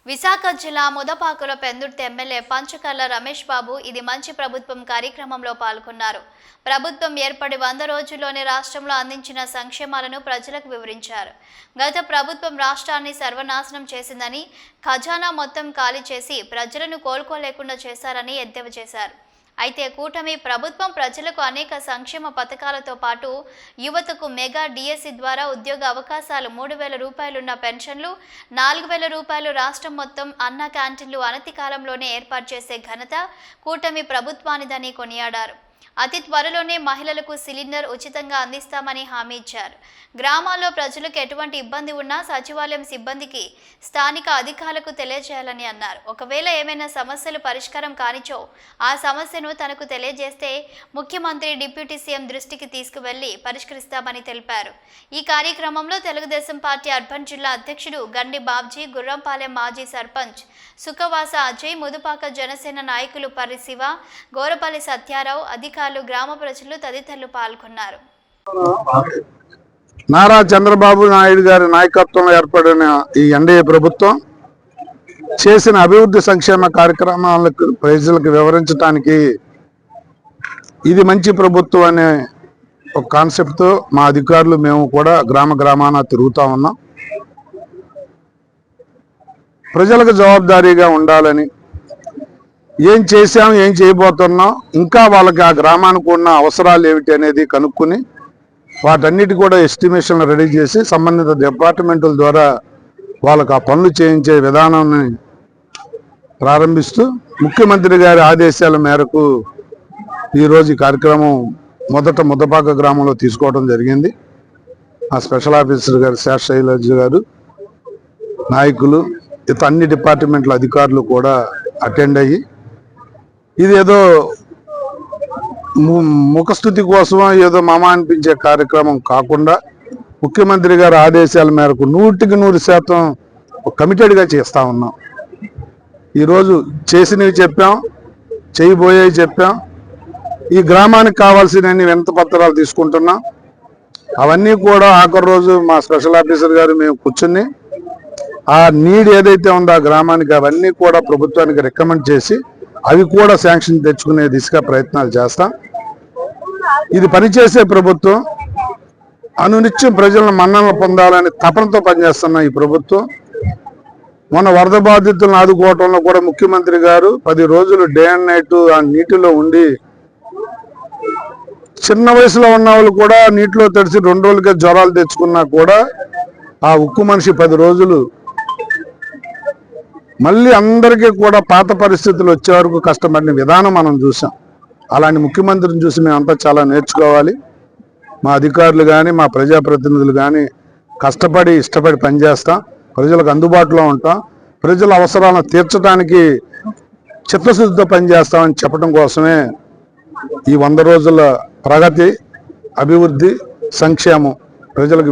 విశాఖ జిల్లా ముదపాకుల పెందుర్తి ఎమ్మెల్యే పంచకర్ల రమేష్ బాబు ఇది మంచి ప్రభుత్వం కార్యక్రమంలో పాల్గొన్నారు. ప్రభుత్వం ఏర్పడి 100 రోజుల్లోనే రాష్ట్రంలో అందించిన సంక్షేమాలను ప్రజలకు వివరించారు. గత ప్రభుత్వం రాష్ట్రాన్ని సర్వనాశనం చేసిందని, ఖజానా మొత్తం ఖాళీ చేసి ప్రజలను కోలుకోలేకుండా చేశారని ఎద్దేవా చేశారు. అయితే కూటమి ప్రభుత్వం ప్రజలకు అనేక సంక్షేమ పథకాలతో పాటు యువతకు మెగా డిఎస్సి ద్వారా ఉద్యోగ అవకాశాలు, 3,000 రూపాయలున్న పెన్షన్లు, 4,000 రూపాయలు రాష్ట్రం మొత్తం అన్న క్యాంటీన్లు అనతి కాలంలోనే ఏర్పాటు చేసే ఘనత కూటమి ప్రభుత్వానిదని కొనియాడారు. అతి త్వరలోనే మహిళలకు సిలిండర్ ఉచితంగా అందిస్తామని హామీ ఇచ్చారు. గ్రామాల్లో ప్రజలకు ఎటువంటి ఇబ్బంది ఉన్నా సచివాలయం సిబ్బందికి, స్థానిక అధికారులకు తెలియజేయాలని అన్నారు. ఒకవేళ ఏమైనా సమస్యలు పరిష్కారం కానిచో ఆ సమస్యను తనకు తెలియజేస్తే ముఖ్యమంత్రి, డిప్యూటీ సీఎం దృష్టికి తీసుకువెళ్లి పరిష్కరిస్తామని తెలిపారు. ఈ కార్యక్రమంలో తెలుగుదేశం పార్టీ అర్బన్ జిల్లా అధ్యక్షుడు గండి బాబ్జీ, గుర్రంపాలెం మాజీ సర్పంచ్ సుఖవాస అజయ్, ముదుపాక జనసేన నాయకులు పర్రి శివ, గోరపల్లి సత్యారావు, అధికారులు, గ్రామ ప్రజలు తదితరులు పాల్గొన్నారు. నారా చంద్రబాబు నాయుడు గారి నాయకత్వంలో ఏర్పడిన ఈ ఎన్డీఏ ప్రభుత్వం చేసిన అభివృద్ధి సంక్షేమ కార్యక్రమాలకు ప్రజలకు వివరించడానికి ఇది మంచి ప్రభుత్వం అనే ఒక కాన్సెప్ట్తో మా అధికారులు మేము కూడా గ్రామాన తిరుగుతూ ఉన్నాం. ప్రజలకు జవాబుదారీగా ఉండాలని, ఏం చేశాం, ఏం చేయబోతున్నాం, ఇంకా వాళ్ళకి ఆ గ్రామానికి ఉన్న అవసరాలు ఏమిటి అనేది కనుక్కొని వాటన్నిటి కూడా ఎస్టిమేషన్లు రెడీ చేసి సంబంధిత డిపార్ట్మెంట్ల ద్వారా వాళ్ళకు ఆ పనులు చేయించే విధానాన్ని ప్రారంభిస్తూ ముఖ్యమంత్రి గారి ఆదేశాల మేరకు ఈరోజు ఈ కార్యక్రమం మొదట ముద్దపాక గ్రామంలో తీసుకోవడం జరిగింది. ఆ స్పెషల్ ఆఫీసర్ గారు శేషశైలజ గారు, నాయకులు, అన్ని డిపార్ట్మెంట్ల అధికారులు కూడా అటెండ్ అయ్యి, ఇదేదో ముఖస్థుతి కోసం ఏదో మామ అనిపించే కార్యక్రమం కాకుండా ముఖ్యమంత్రి గారి ఆదేశాల మేరకు 100% కమిటెడ్గా చేస్తూ ఉన్నాం. ఈరోజు చేసినవి చెప్పాం, చేయబోయేవి చెప్పాం. ఈ గ్రామానికి కావాల్సిన వినతి పత్రాలు తీసుకుంటున్నాం. అవన్నీ కూడా ఆఖరి రోజు మా స్పెషల్ ఆఫీసర్ గారు మేము కూర్చుని ఆ నీడ్ ఏదైతే ఉందో ఆ గ్రామానికి అవన్నీ కూడా ప్రభుత్వానికి రికమెండ్ చేసి అవి కూడా శాంక్షన్ తెచ్చుకునే దిశగా ప్రయత్నాలు చేస్తాం. ఇది పనిచేసే ప్రభుత్వం, అనునిత్యం ప్రజలను మన్ననలు పొందాలని తపనతో పనిచేస్తున్న ఈ ప్రభుత్వం. మొన్న వరద బాధితులను ఆదుకోవటంలో కూడా ముఖ్యమంత్రి గారు 10 రోజులు డే అండ్ నైట్ ఆ నీటిలో ఉండి, చిన్న వయసులో ఉన్న వాళ్ళు కూడా నీటిలో తడిసి 2 రోజులకే జ్వరాలు తెచ్చుకున్నా కూడా ఆ ఉక్కు మనిషి 10 రోజులు మళ్ళీ అందరికీ కూడా పాత పరిస్థితులు వచ్చే వరకు కష్టపడిన విధానం మనం చూసాం. అలాంటి ముఖ్యమంత్రిని చూసి మేమంతా చాలా నేర్చుకోవాలి. మా అధికారులు కానీ, మా ప్రజాప్రతినిధులు కానీ కష్టపడి ఇష్టపడి పనిచేస్తాం, ప్రజలకు అందుబాటులో ఉంటాం, ప్రజల అవసరాలను తీర్చడానికి చిత్తశుద్ధితో పనిచేస్తామని చెప్పడం కోసమే ఈ 100 రోజుల ప్రగతి, అభివృద్ధి, సంక్షేమం ప్రజలకు